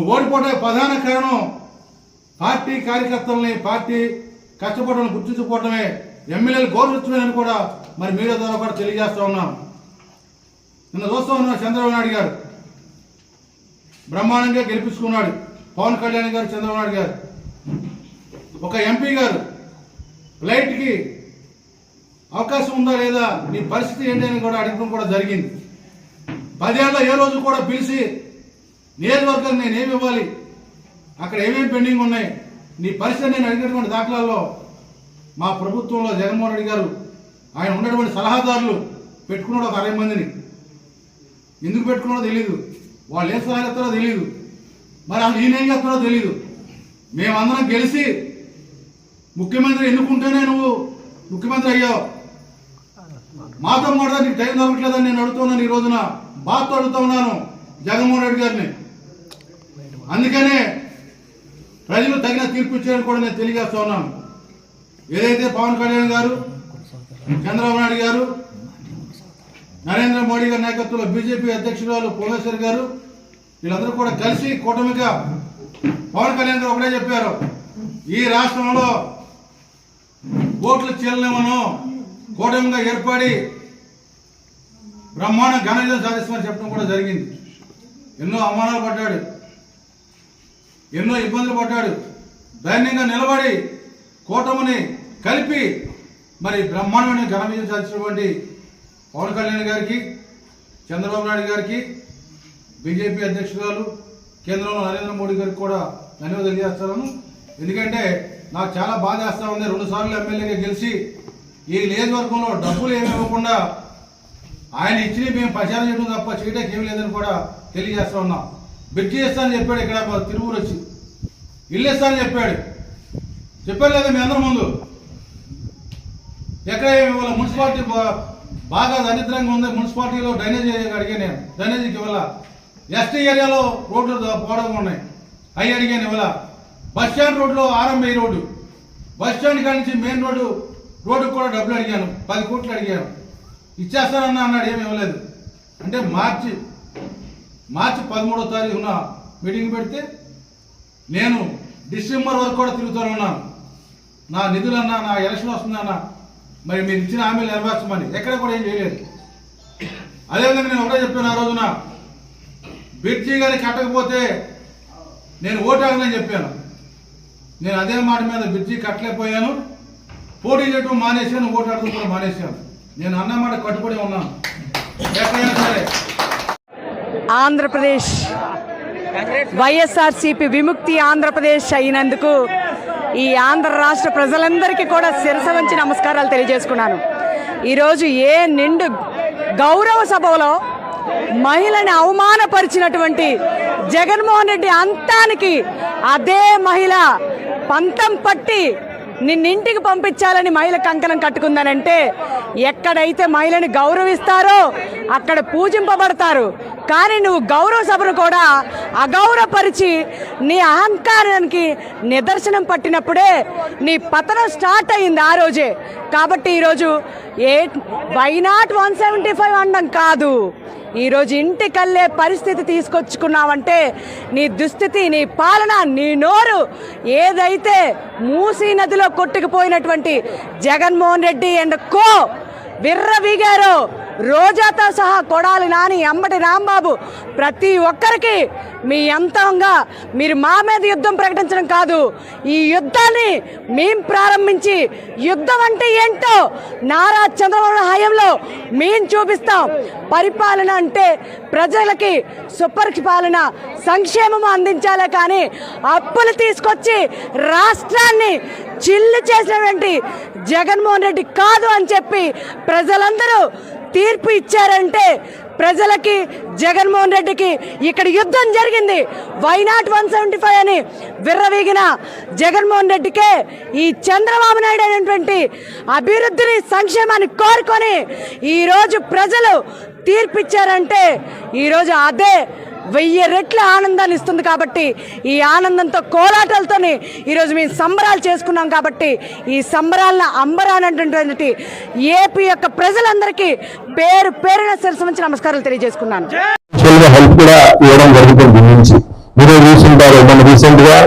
నువ్వు ఓడిపోవడానికి ప్రధాన కారణం పార్టీ కార్యకర్తలని, పార్టీ కష్టపడడం గుర్తించుకోవడమే, ఎమ్మెల్యేలు గౌరవించమని కూడా మరి మీడియా ద్వారా కూడా తెలియజేస్తా ఉన్నాం. నిన్న చూస్తూ ఉన్నాం, చంద్రబాబు నాయుడు గారు బ్రహ్మాండంగా గెలిపించుకున్నాడు. పవన్ కళ్యాణ్ గారు, చంద్రబాబు నాయుడు గారు, ఒక ఎంపీ గారు ఫ్లైట్కి అవకాశం ఉందా లేదా, నీ పరిస్థితి ఏంటి అని కూడా అడగడం కూడా జరిగింది. 10 ఏళ్ళ ఏ రోజు కూడా పిలిచి నియోజకవర్గానికి నేను ఏమి ఇవ్వాలి, అక్కడ ఏమేమి పెండింగ్ ఉన్నాయి, నీ పరిస్థితి నేను అడిగినటువంటి దాఖలాల్లో మా ప్రభుత్వంలో జగన్మోహన్ రెడ్డి గారు ఆయన ఉన్నటువంటి సలహాదారులు పెట్టుకున్నాడు ఒక 60 మందిని. ఎందుకు పెట్టుకున్నాడో తెలియదు, వాళ్ళు ఏ సలహా చెప్తారో తెలియదు, మరి అసలు ఈయనేం చెప్తారో తెలియదు. మేమందరం గెలిచి ముఖ్యమంత్రి ఎన్నుకుంటేనే నువ్వు ముఖ్యమంత్రి అయ్యావు, మాతో కూడా నీకు టైం దొరకట్లేదని నేను అడుగుతున్నాను. ఈ రోజున బాధతో అడుగుతా ఉన్నాను జగన్మోహన్ రెడ్డి గారిని. అందుకనే ప్రజలు తగిన తీర్పు ఇచ్చారని కూడా నేను తెలియజేస్తా ఉన్నాను. ఏదైతే పవన్ కళ్యాణ్ గారు, చంద్రబాబు నాయుడు గారు, నరేంద్ర మోడీ గారి నాయకత్వంలో బీజేపీ అధ్యక్షురాలు పురంధేశ్వరి గారు వీళ్ళందరూ కూడా కలిసి కూటమిగా పవన్ కళ్యాణ్ గారు ఒకటే చెప్పారు, ఈ రాష్ట్రంలో ఓట్లు చీలనేమను కూటమిగా ఏర్పడి బ్రహ్మాండ ఘన విజయం సాధిస్తామని చెప్పడం కూడా జరిగింది. ఎన్నో అవమానాలు పడ్డాడు, ఎన్నో ఇబ్బందులు పడ్డాడు, ధైర్యంగా నిలబడి కూటమిని కలిపి మరి బ్రహ్మాండమైన ఘన విజయం సాధించినటువంటి పవన్ కళ్యాణ్ గారికి, చంద్రబాబు నాయుడు గారికి, బీజేపీ అధ్యక్షురాలు కేంద్రంలో నరేంద్ర మోడీ గారికి కూడా ధన్యవాదాలు తెలియజేస్తాను. ఎందుకంటే నాకు చాలా బాధ వేస్తా ఉంది, 2 సార్లు ఎమ్మెల్యేగా గెలిచి ఈ నియోజకవర్గంలో డబ్బులు ఏమి ఇవ్వకుండా ఆయన ఇచ్చి మేము ప్రచారం చేయడం తప్ప చేయడానికి ఏమి లేదని కూడా తెలియజేస్తా ఉన్నాం. బ్రిడ్జి ఇస్తానని చెప్పాడు, ఇక్కడ తిరువురు వచ్చి ఇల్లు ఇస్తానని చెప్పారు లేదా మీ అందరి ముందు. ఎక్కడ ఇవాళ మున్సిపాలిటీ బాగా దరిద్రంగా ఉంది, మున్సిపాలిటీలో డ్రైనేజ్ అడిగాను నేను, డ్రైనేజీకి ఇవాళ ఎస్టీ ఏరియాలో రోడ్లు పోవడంగా ఉన్నాయి, అవి అడిగాను ఇవాళ. బస్ స్టాండ్ రోడ్లో ఆర్ఎంఐ రోడ్డు, బస్ స్టాండ్ కాడి నుంచి మెయిన్ రోడ్డుకు కూడా డబ్బులు అడిగాను, 10 కోట్లు అడిగాను, ఇచ్చేస్తానన్నా అన్నాడు, ఏమి ఇవ్వలేదు. అంటే మార్చి 13వ తారీఖున మీటింగ్ పెడితే నేను డిసెంబర్ వరకు కూడా తిరుగుతూనే ఉన్నాను. నా నిధులన్నా, నా ఎలక్షన్ వస్తుందన్నా, మరి మీరు ఇచ్చిన హామీలు నెరవేర్చమని ఎక్కడ కూడా ఏం చేయలేదు. అదేవిధంగా నేను ఒకటే చెప్పాను ఆ రోజున, బ్రిడ్జి గారికి కట్టకపోతే నేను ఓటాగనని చెప్పాను. నేను అదే మాట మీద బ్రిడ్జి కట్టలేకపోయాను, పోటీ చేయడం మానేశాను, ఓటాడటం కూడా మానేశాను. నేను అన్న మాట కట్టుబడి ఉన్నాను ఎక్కడైనా సరే. ఆంధ్రప్రదేశ్ వైఎస్ఆర్సీపీ విముక్తి ఆంధ్రప్రదేశ్ అయినందుకు ఈ ఆంధ్ర రాష్ట్ర ప్రజలందరికీ కూడా శిరస వంచి నమస్కారాలు తెలియజేసుకున్నాను. ఈరోజు ఏ నిండు గౌరవ సభలో మహిళని అవమానపరిచినటువంటి జగన్మోహన్ రెడ్డి అంతానికి అదే మహిళ పంతం పట్టి నిన్నింటికి పంపించాలని మహిళ కంకణం కట్టుకుందనంటే, ఎక్కడైతే మహిళని గౌరవిస్తారో అక్కడ పూజింపబడతారు. కానీ నువ్వు గౌరవ సభను కూడా అగౌరవపరిచి నీ అహంకారానికి నిదర్శనం పట్టినప్పుడే నీ పతనం స్టార్ట్ అయింది ఆ రోజే. కాబట్టి ఈరోజు వై నాట్ 175 అనడం కాదు, ఈరోజు ఇంటికల్లే పరిస్థితి తీసుకొచ్చుకున్నావంటే నీ దుస్థితి, నీ పాలన, నీ నోరు ఏదైతే మూసీ నదిలో కొట్టుకుపోయినటువంటి జగన్మోహన్ రెడ్డి అండ్ కో విర్రవీగారో, రోజాతో సహా కొడాలి నాని, అంబటి రాంబాబు, ప్రతి ఒక్కరికి మీ అంతంగా మీరు మా మీద యుద్ధం ప్రకటించడం కాదు, ఈ యుద్ధాన్ని మేం ప్రారంభించి యుద్ధం అంటే ఏంటో నారా చంద్రబాబు హయాంలో మేము చూపిస్తాం. పరిపాలన అంటే ప్రజలకి సుపరిపాలన, సంక్షేమం అందించాలే కానీ అప్పులు తీసుకొచ్చి రాష్ట్రాన్ని చిల్లు చేసినటువంటి జగన్మోహన్ రెడ్డి కాదు అని చెప్పి ప్రజలందరూ తీర్పు ఇచ్చారంటే, ప్రజలకి జగన్మోహన్ రెడ్డికి ఇక్కడ యుద్ధం జరిగింది. వై నాట్ 175 అని విర్రవీగిన జగన్మోహన్ రెడ్డికే ఈ చంద్రబాబు నాయుడు అనేటువంటి అభివృద్ధిని, సంక్షేమాన్ని కోరుకొని ఈరోజు ప్రజలు తీర్పు ఇచ్చారంటే, ఈరోజు అదే 1000 రెట్ల ఆనందాన్ని ఇస్తుంది. కాబట్టి ఈ ఆనందంతో కోలాటాలతో ఈరోజు మేము సంబరాలు చేసుకున్నాం. కాబట్టి ఈ సంబరాలను అంబరానటువంటి ఏపీ యొక్క ప్రజలందరికీ పేరు పేరున శిరస్సు వంచి నమస్కారాలు తెలియజేసుకున్నాను. హెల్ప్ కూడా ఇవ్వడం జరుగుతుంది. మీరు రీసెంట్ రీసెంట్ గా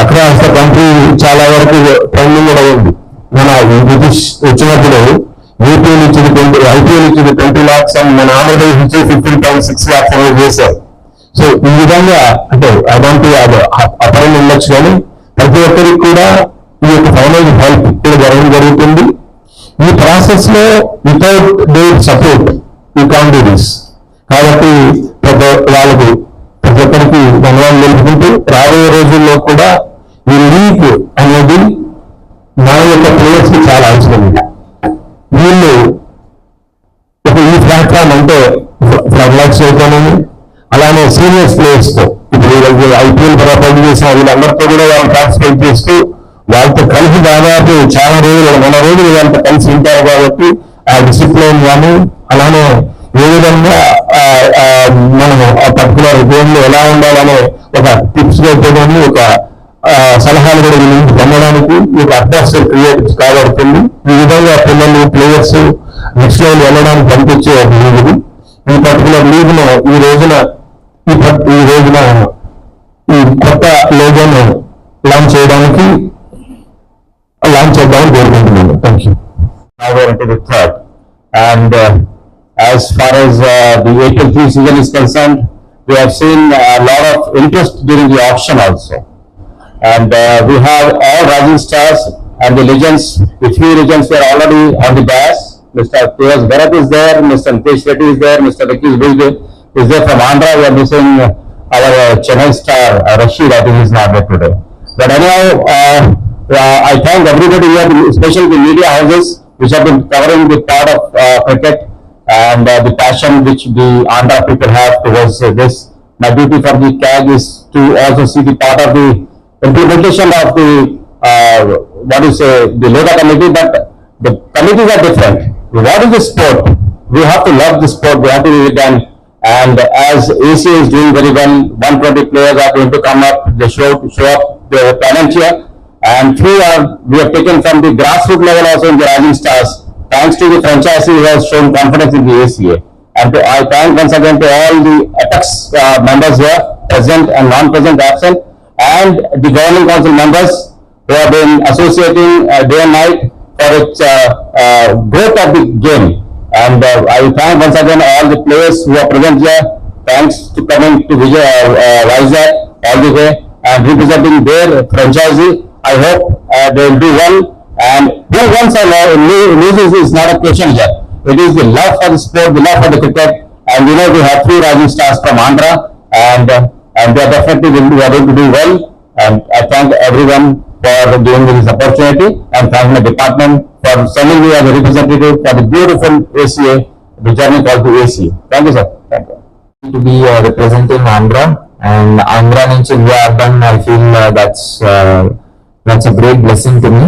అక్రాస్ ద కంట్రీ చాలా వరకు ట్రెండింగ్ కూడా ఉంది. మన బ్రిటిష్ వచ్చినప్పుడు యూపీఎల్ ఇచ్చింది ఐపీఎల్ ఇచ్చింది 20 lakhs అండ్ మన ఆంధ్రప్రదేశ్ ఇచ్చి 15.6 lakhs అనేది చేశారు. సో ఈ విధంగా అంటే అదంటే అది అపరం ఉండొచ్చు, కానీ ప్రతి ఒక్కరికి కూడా ఈ యొక్క ఫైనాన్షియల్ హెల్ప్ ఇక్కడ జరుగుతుంది. ఈ ప్రాసెస్ లో without their support you can't do this. కాబట్టి వాళ్ళకు ప్రతి ఒక్కరికి ధన్యవాదాలు తెలుపుకుంటూ రాబోయే రోజుల్లో కూడా ఈ లీగ్ అనేది మన యొక్క ప్లేయర్స్ కి చాలా అవసరం ఉంది. వీళ్ళు ఈ ప్లాట్ఫామ్ అంటే ఫ్లడ్ లైట్స్ అయితేనేమి అలానే సీనియర్స్ ప్లేయర్స్ తో ఇప్పుడు ఐపీఎల్ పని చేసిన వీళ్ళందరితో కూడా వాళ్ళు పార్టిసిపేట్ చేస్తూ వాళ్ళతో కలిసి దాదాపు చాలా రోజులు వాళ్ళతో కలిసి ఉంటారు. కాబట్టి ఆ డిసిప్లిన్ కానీ అలానే ఏ విధంగా మనం ఆ పర్టికులర్ గేమ్ లో ఎలా ఉండాలనే ఒక టిప్స్ కానీ ఒక సలహాలు కూడా వీళ్ళ నుంచి పొందడానికి ఒక అట్మాస్ఫియర్ క్రియేట్ కాబడుతుంది. ఈ విధంగా పిల్లలు ప్లేయర్స్ నెక్స్ట్ లెవెల్ వెళ్ళడానికి పంపించే ఒక లీగ్ ఇది. ఈ పర్టికులర్ లీగ్ ను ఈ రోజున ఈ కొత్త లోగోను లాంచ్ చేద్దామని కోరుకుంటున్నాను. Thank you. Now we're into the third, and as far as the April 3 season is concerned, we have seen a lot of interest during the auction also, and we have all rising stars and the legends. The few legends were already on the dais. Mr. P.S. Bharat is there, Mr. Nitesh Reddy is there, Mr. Vicky is there from Andhra. We are missing our Chennai star Rashid. I think he is not there today. But anyhow, I thank everybody here, especially the media houses, which have been covering the part of cricket and the passion which the Andhra people have towards this. My duty for the CAG is to also see the part of the implementation of the the Loda committee, but the committees are different. What is the sport? We have to love the sport. We have to do it done. And as ACA is doing very well, 120 players are going to come up. They show up their talent here. And we have taken from the grassroots level also in the rising stars, thanks to the franchisee who has shown confidence in the ACA. And I thank once again to all the Apex members here, present and non-present, absent, and the governing council members who have been associating day and night for its growth of the game. And I thank once again all the players who are present here. Thanks to coming to Vizag all the way and representing their franchisee. I hope they will do well. And who wins or loses is not a question here. It is the love for the sport, the love for the cricket. And we know we have 3 rising stars from Andhra, and they are definitely going to do well. And I thank everyone for giving me this opportunity, and thank my department for sending me as a representative for the beautiful ACA, the journey called the ACA. Thank you, sir. Thank you. To be representing Andhra, and Andhra nunchi Urban, I feel that's a great blessing to me.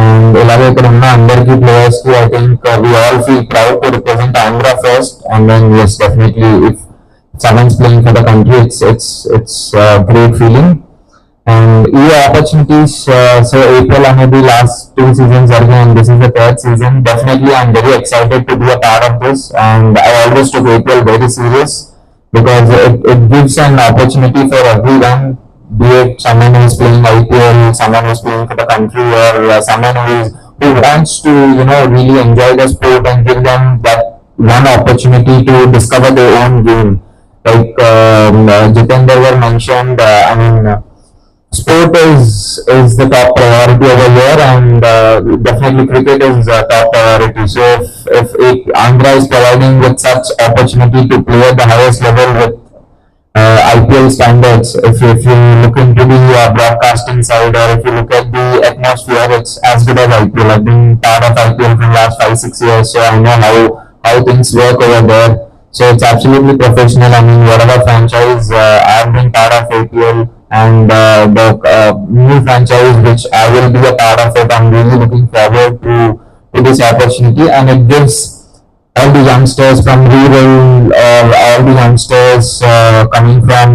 And ఇలాగే ఇక్కడ ఉన్న అందరికీ players కి I think we all feel proud to represent Andhra first, and then yes, definitely if someone's playing for the country, it's a great feeling. And ఈ opportunities, so April అనేది last 2 seasons జరిగాయి, and this is the 3rd season. Definitely I'm very excited to be a part of this, and I always took April very serious because it gives an opportunity for everyone, be it someone who is playing IPL, someone who is playing for the country, or someone who wants to really enjoy the sport, and give them that one opportunity to discover their own game. Like Jitendra mentioned, I mean, sport is the top priority over here, and definitely cricket is top priority. So if Andhra is providing with such opportunity to play at the highest level with IPL standards, if you look into the broadcasting side, or if you look at the atmosphere, it's as good as IPL. I've been part of IPL for the last 5-6 years, so I know how things work over there. So it's absolutely professional. I mean, whatever franchise I've been part of IPL, and the new franchise which I will be a part of it, I'm really looking forward to this opportunity, and it gives all the youngsters from rural, or all the youngsters coming from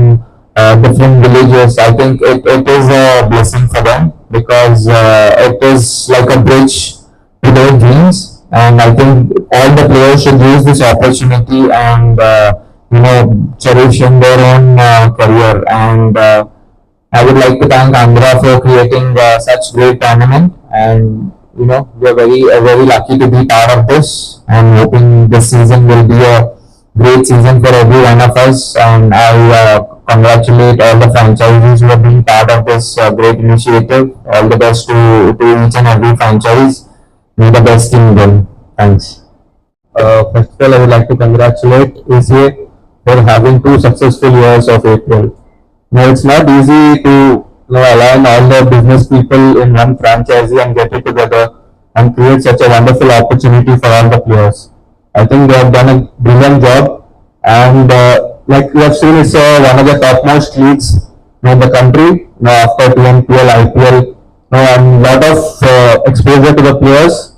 different villages, I think it is a blessing for them, because it is like a bridge to their dreams. And I think all the players should use this opportunity and cherish in their own career. And I would like to thank Andhra for creating such great tournament, and we are very lucky to be part of this. I'm hoping this season will be a great season for every one of us, and I congratulate all the franchises who have been part of this great initiative. All the best to each and every franchise. May the best team win. Thanks. First of all, I would like to congratulate ACA for having 2 successful years of APL. Now, it's not easy to align all the business people in one franchise and get it together and create such a wonderful opportunity for all the players. I think they have done a brilliant job, and like we have seen, it's one of the topmost leagues in the country after TNPL, IPL, and lot of exposure to the players.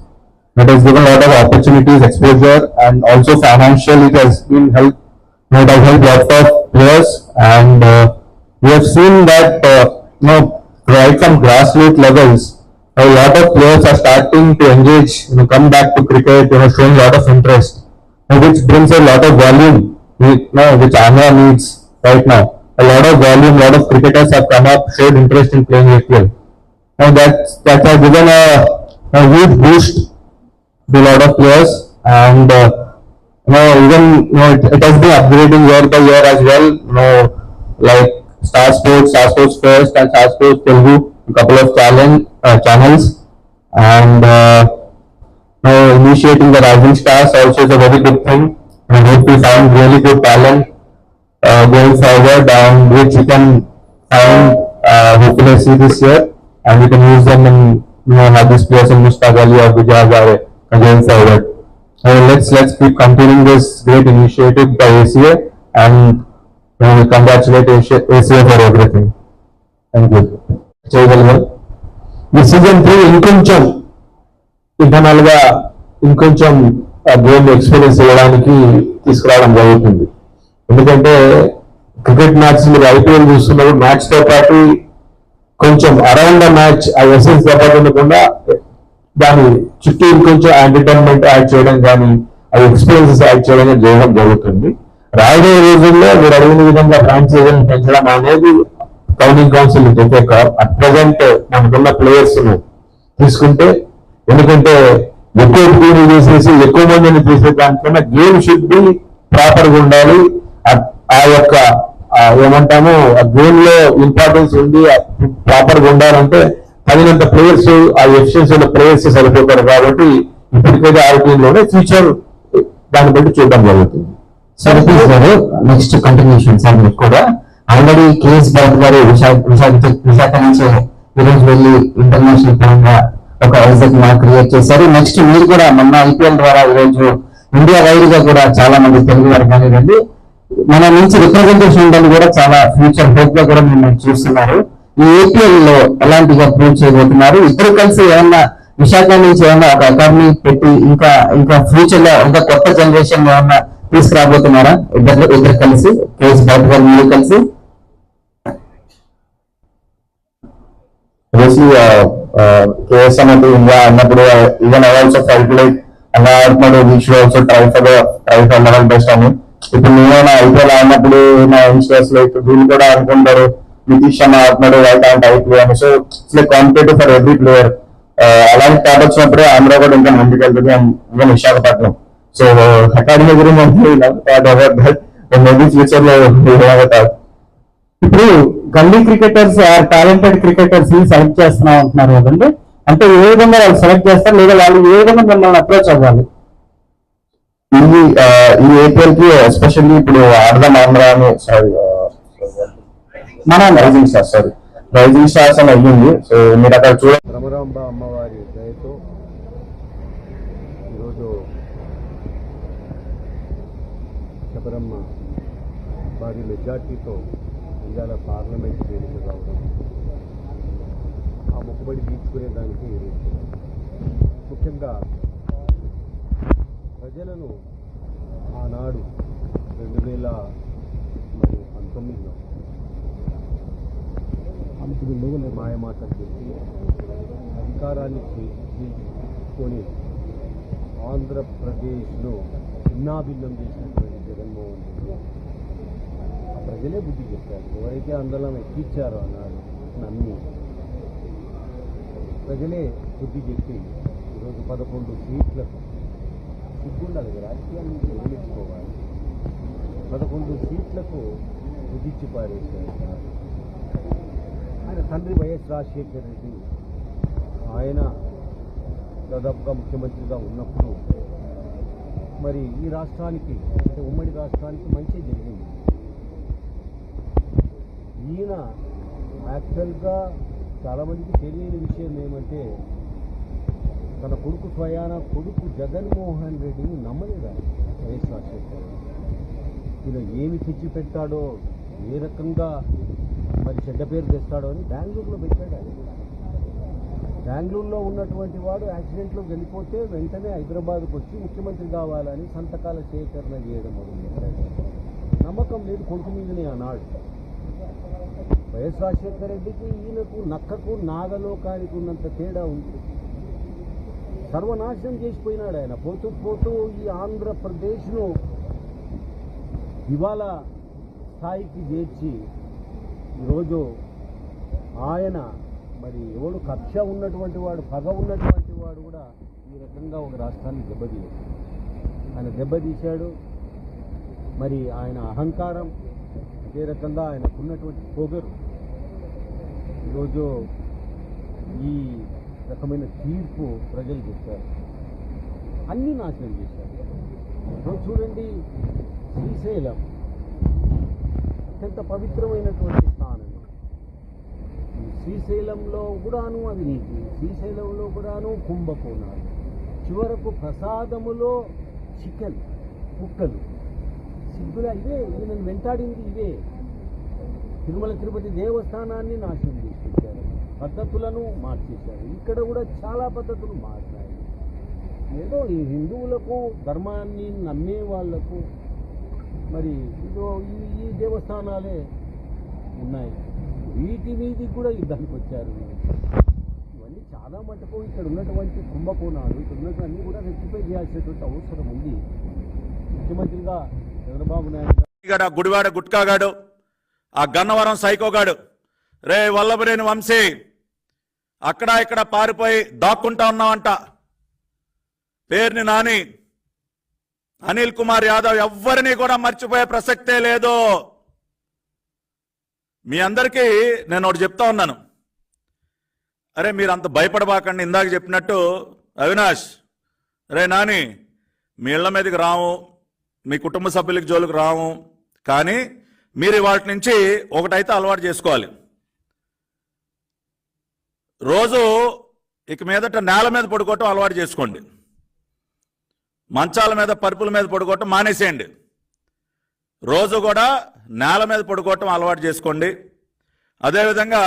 It has given a lot of opportunities, exposure, and also financially it has been helped. It has helped lots of players, and we have seen that right from grassroots levels, a lot of players are starting to engage, come back to cricket, showing a lot of interest, which brings a lot of volume, which Andhra needs right now. A lot of volume, a lot of cricketers have come up, showed interest in playing APL. Now that has given a huge boost to a lot of players, and even it has been upgrading year by year as well. Like Star Sports First, and Star Sports Telugu, a couple of channels, and initiating the Rising Stars also is a very good thing. I hope we find really good talent going forward, and which we can find hopefully see this year, and we can use them in have these players in Mushtaq Ali or Vijay Hazare going forward. Let's keep continuing this great initiative by ACA, and we congratulate ACA for everything. Thank you. చేయగలిగారు. ఈ season 3 ఇంకొంచెం internal గా ఇంకొంచెం game experience ఇవ్వడానికి తీసుకురావడం జరుగుతుంది. ఎందుకంటే cricket match మీరు ఐపీఎల్ చూస్తున్నప్పుడు మ్యాచ్ తో పాటు కొంచెం అరౌండ్ ద మ్యాచ్ ఆ ఎసెన్స్ దెబ్బతినకుండా దాని చుట్టూ ఇంకొంచెం ఎంటర్టైన్మెంట్ యాడ్ చేయడం కానీ ఆ ఎక్స్పీరియన్సెస్ యాడ్ చేయడం జరుగుతుంది. రాబోయే రోజుల్లో మీరు అడిగిన విధంగా ఫ్రాంచైజీని పెంచడం అనేది గవర్నింగ్ కౌన్సిల్ అట్ ప్రజెంట్ మనకున్న ప్లేయర్స్ తీసుకుంటే, ఎందుకంటే ఎక్కువ టీంలు చేసేసి ఎక్కువ మందిని తీసే దానికన్నా గేమ్ షుడ్ బి ప్రాపర్ గా ఉండాలి. ఆ యొక్క ఏమంటాము ఆ గేమ్ లో ఇంపార్టెన్స్ ఉంది, ప్రాపర్ గా ఉండాలంటే తగినంత ప్లేయర్స్, ఆ ఎఫిషియన్సీ ఉన్న ప్లేయర్స్ సరిపోతారు. కాబట్టి ఇప్పటికైతే ఆ టీంలోనే ఫ్యూచర్ దాన్ని బట్టి చూడడం జరుగుతుంది. సరిపోయి గారు నెక్స్ట్ కంటిన్యూషన్ సార్ మీకు కూడా ఆల్రెడీ కేఎస్ భరత్ గారు విశాఖ నుంచి ఈరోజు వెళ్ళి ఇంటర్నేషనల్ పరంగా ఒక ఐజెక్ మ్యాప్ క్రియేట్ చేశారు. నెక్స్ట్ మీరు కూడా మొన్న ఐపీఎల్ ద్వారా ఈరోజు ఇండియా వైడ్ గా కూడా చాలా మంది తెలుగు వారు కానివ్వండి మన నుంచి రిప్రజెంటేషన్ ఉందని కూడా చాలా ఫ్యూచర్ హోప్ గా కూడా మేము చూస్తున్నారు. ఈ ఏపీఎల్ లో ఎలాంటిగా ప్రూవ్ చేయబోతున్నారు? ఇద్దరు కలిసి ఏమన్నా విశాఖ నుంచి ఏమన్నా ఒక అకాడమీ పెట్టి ఇంకా ఫ్యూచర్ లో ఇంకా కొత్త జనరేషన్ ఏమన్నా తీసుకురాబోతున్నారా? ఇద్దరు కలిసి కేఎస్ భరత్ గారు మీరు కలిసి కేఎస్ అనేది ఇండియా అన్నప్పుడు even I also felt like అలా ఆడుతున్నాడు we should also try for level best అని. ఇప్పుడు నేనైనా ఐపీఎల్ ఆడినప్పుడు నా యంగ్స్టర్స్ లైక్ వీళ్ళు కూడా అనుకుంటారు నితీష్ శర్మ ఆడుతున్నాడు రైట్ అండ్ ఐపీఎల్ అని. So it's like competitive for every player. అలాంటి థాట్ వచ్చినప్పుడే ఆంధ్ర కూడా ఇంకా ముందుకు వెళ్తుంది, ఈవెన్ విశాఖపట్నం. సో అకాడమీ గురించి మేబీ ఫ్యూచర్ లో ఇప్పుడు గల్లీ క్రికెటర్స్ ఆర్ టాలెంటెడ్ క్రికెటర్స్ ని సెలెక్ట్ చేస్తున్నా ఉంటున్నారు కదండి, అంటే ఏ విధంగా వాళ్ళు సెలెక్ట్ చేస్తారు లేదా వాళ్ళు ఏ విధంగా మిమ్మల్ని అప్రోచ్ అవ్వాలి? ఈ ఏపీఎల్ కి ఎస్పెషల్లీ ఇప్పుడు ఆడదాం ఆంధ్ర అని మన రైజింగ్ స్టార్స్ అని అయ్యింది. సో మీరు అక్కడ చూడండి. భ్రమరాంబ అమ్మవారి దయతో ఈరోజు శబరమ్మ భారీ మెజార్టీతో ఇవాళ పార్లమెంట్ ఎన్నిక కావడం, ఆ మొక్కుబడి తీర్చుకునేదానికి ముఖ్యంగా ప్రజలను ఆనాడు 2019లో మాయమాటలు చెప్పి అధికారాన్ని తీసుకొని ఆంధ్రప్రదేశ్లో చిన్నాభిన్నం చేసినటువంటి జగన్మోహన్ రెడ్డి ప్రజలే బుద్ధి చెప్పారు. ఎవరైతే ఆందోళన ఎక్కించారో అన్నాడు నమ్మి ప్రజలే బుద్ధి చెప్పి ఈరోజు 11 సీట్లకు సిగ్గుండాలి, రాజకీయాన్ని నిర్మించుకోవాలి. 11 సీట్లకు కుదిచ్చి పారేశారు. ఆయన తండ్రి వైఎస్ రాజశేఖర రెడ్డి ఆయన దాదాపుగా ముఖ్యమంత్రిగా ఉన్నప్పుడు మరి ఈ రాష్ట్రానికి అంటే ఉమ్మడి రాష్ట్రానికి మంచి జరిగింది. ఈయన యాక్చువల్గా చాలామందికి తెలియని విషయం ఏమంటే తన కొడుకు స్వయాన కొడుకు జగన్మోహన్ రెడ్డిని నమ్మలేదు వైఎస్ రాజశేఖర్. ఈయన ఏమి తెచ్చి పెట్టాడో, ఏ రకంగా మరి చెడ్డ పేరు తెస్తాడో అని బెంగళూరులో పెట్టాడు. ఆయన బెంగళూరులో ఉన్నటువంటి వాడు యాక్సిడెంట్లో వెళ్ళిపోతే వెంటనే హైదరాబాద్కు వచ్చి ముఖ్యమంత్రి కావాలని సంతకాల సేకరణ చేయడం మొదలుపెట్టాడు. నమ్మకం లేదు కొడుకు మీదనే అన్నాడు. వైఎస్ రాజశేఖర రెడ్డికి ఈయనకు నక్కకు నాగలోకానికి ఉన్నంత తేడా ఉంది. సర్వనాశనం చేసిపోయినాడు ఆయన. పోతూ పోతూ ఈ ఆంధ్రప్రదేశ్ను ఇవాళ స్థాయికి చేర్చి ఈరోజు ఆయన మరి ఎవడు కక్ష ఉన్నటువంటి వాడు, పగ ఉన్నటువంటి వాడు కూడా ఈ రకంగా ఒక రాష్ట్రాన్ని దెబ్బతీయాడు. ఆయన దెబ్బతీశాడు. మరి ఆయన అహంకారం, అదే రకంగా ఆయనకున్నటువంటి పొగరు ఈరోజు ఈ రకమైన తీర్పు ప్రజలు చెప్పారు. అన్నీ నాశనం చేశారు. ఇప్పుడు చూడండి, శ్రీశైలం అత్యంత పవిత్రమైనటువంటి స్థానం. ఈ శ్రీశైలంలో కూడాను అవినీతి, శ్రీశైలంలో కూడాను కుంభకోణాలు, చివరకు ప్రసాదములో చికెన్ కుక్కలు. సిగ్గులా ఇవే ఈయనను వెంటాడింది ఇవే. తిరుమల తిరుపతి దేవస్థానాన్ని నాశనం చేసేసారు, పద్ధతులను మార్చేశారు. ఇక్కడ కూడా చాలా పద్ధతులు మారినాయి. ఏదో ఈ హిందువులకు, ధర్మాన్ని నమ్మే వాళ్లకు మరి ఇదో ఈ దేవస్థానాలే ఉన్నాయి. వీటి మీదికి కూడా యుద్ధానికి వచ్చారు. ఇవన్నీ చాలా మటుకు ఇక్కడ ఉన్నటువంటి కుంభకోణాలు, ఇక్కడ ఉన్నటువంటి కూడా రెక్టిఫై చేయాల్సినటువంటి అవసరం ఉంది. ముఖ్యమంత్రిగా చంద్రబాబు నాయుడు గాడు, ఆ గుడివాడ గుట్కాగాడు, ఆ గన్నవరం సైకోగాడు, రే వల్లభనేని వంశీ అక్కడ ఇక్కడ పారిపోయి దాక్కుంటా ఉన్నావంట. పేరుని నాని, అనిల్ కుమార్ యాదవ్ ఎవ్వరిని కూడా మర్చిపోయే ప్రసక్తే లేదు. మీ అందరికీ నేను ఒకటి చెప్తా ఉన్నాను. అరే మీరు అంత భయపడబాకండి. ఇందాక చెప్పినట్టు అవినాష్, రే నాని మీ ఇళ్ల మీదకి రాము, మీ కుటుంబ సభ్యులకి జోలికి రాము, కానీ మీరు వాటి నుంచి ఒకటైతే అలవాటు చేసుకోవాలి. రోజు ఇక మీదట నేల మీద పడుకోవటం అలవాటు చేసుకోండి. మంచాల మీద, పరుపుల మీద పడుకోవటం మానేసేయండి. రోజు కూడా నేల మీద పడుకోవటం అలవాటు చేసుకోండి. అదేవిధంగా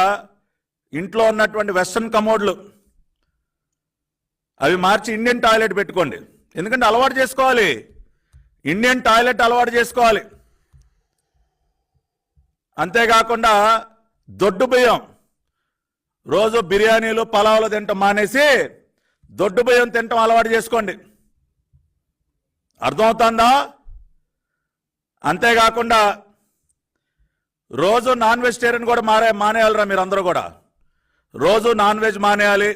ఇంట్లో ఉన్నటువంటి వెస్ట్రన్ కమోడ్లు అవి మార్చి ఇండియన్ టాయిలెట్ పెట్టుకోండి. ఎందుకంటే అలవాటు చేసుకోవాలి, ఇండియన్ టాయిలెట్ అలవాటు చేసుకోవాలి. అంతేకాకుండా దొడ్డు బియ్యం, రోజు బిర్యానీలు పలావులు తినటం మానేసి దొడ్డు బియ్యం తినటం అలవాటు చేసుకోండి. అర్థమవుతుందా? అంతేకాకుండా రోజు నాన్ వెజిటేరియన్ కూడా మానేయాలరా మీరు అందరూ కూడా. రోజు నాన్ వెజ్ మానేయాలి.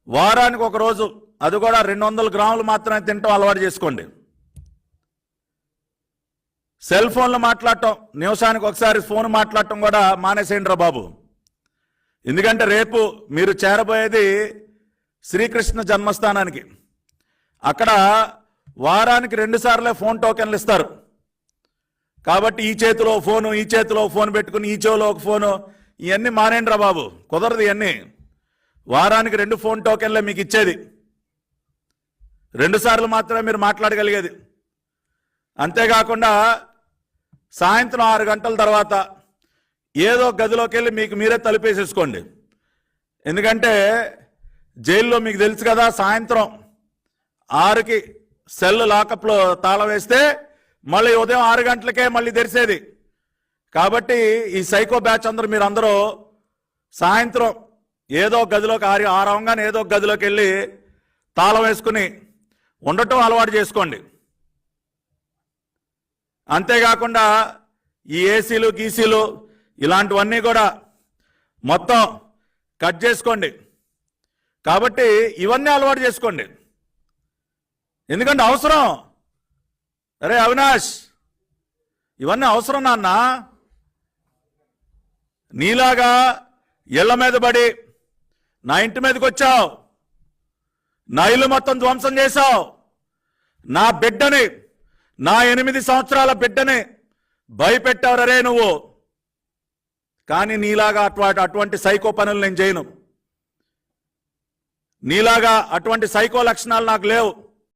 వారానికి ఒక రోజు, అది కూడా 200 గ్రాములు మాత్రమే తినటం అలవాటు చేసుకోండి. సెల్ ఫోన్లు మాట్లాడటం, నిమిషానికి ఒకసారి ఫోన్ మాట్లాడటం కూడా మానేసేయండి రా బాబు. ఎందుకంటే రేపు మీరు చేరబోయేది శ్రీకృష్ణ జన్మస్థానానికి. అక్కడ వారానికి 2 సార్లే ఫోన్ టోకెన్లు ఇస్తారు. కాబట్టి ఈ చేతిలో ఫోను, ఈ చేతిలో ఫోన్ పెట్టుకుని ఈ చెవిలో ఒక ఫోను, ఇవన్నీ మానేయండి రా బాబు. కుదరదు ఇవన్నీ. వారానికి 2 ఫోన్ టోకెన్లే మీకు ఇచ్చేది. 2 సార్లు మాత్రమే మీరు మాట్లాడగలిగేది. అంతేకాకుండా సాయంత్రం 6 గంటల తర్వాత ఏదో గదిలోకి వెళ్ళి మీకు మీరే తలుపేసేసుకోండి. ఎందుకంటే జైల్లో మీకు తెలుసు కదా, సాయంత్రం 6కి సెల్ లాకప్లో తాళం వేస్తే మళ్ళీ ఉదయం 6 గంటలకే మళ్ళీ తెరిసేది. కాబట్టి ఈ సైకో బ్యాచ్ మీరందరూ సాయంత్రం ఏదో గదిలోకి 6 అవగానే ఏదో గదిలోకి వెళ్ళి తాళం వేసుకుని ఉండటం అలవాటు చేసుకోండి. అంతేకాకుండా ఈ ఏసీలు గీసీలు ఇలాంటివన్నీ కూడా మొత్తం కట్ చేసుకోండి. కాబట్టి ఇవన్నీ అలవాటు చేసుకోండి, ఎందుకంటే అవసరం. అరే అవినాష్, ఇవన్నీ అవసరం నాన్న. నీలాగా ఇళ్ల మీద పడి నా ఇంటి మీదకి వచ్చావు, నా ఇల్లు మొత్తం ధ్వంసం చేశావు, నా బిడ్డని, నా 8 సంవత్సరాల బిడ్డని భయపెట్టావు రే నువ్వు. కానీ నీలాగా అటువంటి సైకో పనులు నేను చేయను. నీలాగా అటువంటి సైకో లక్షణాలు నాకు లేవు.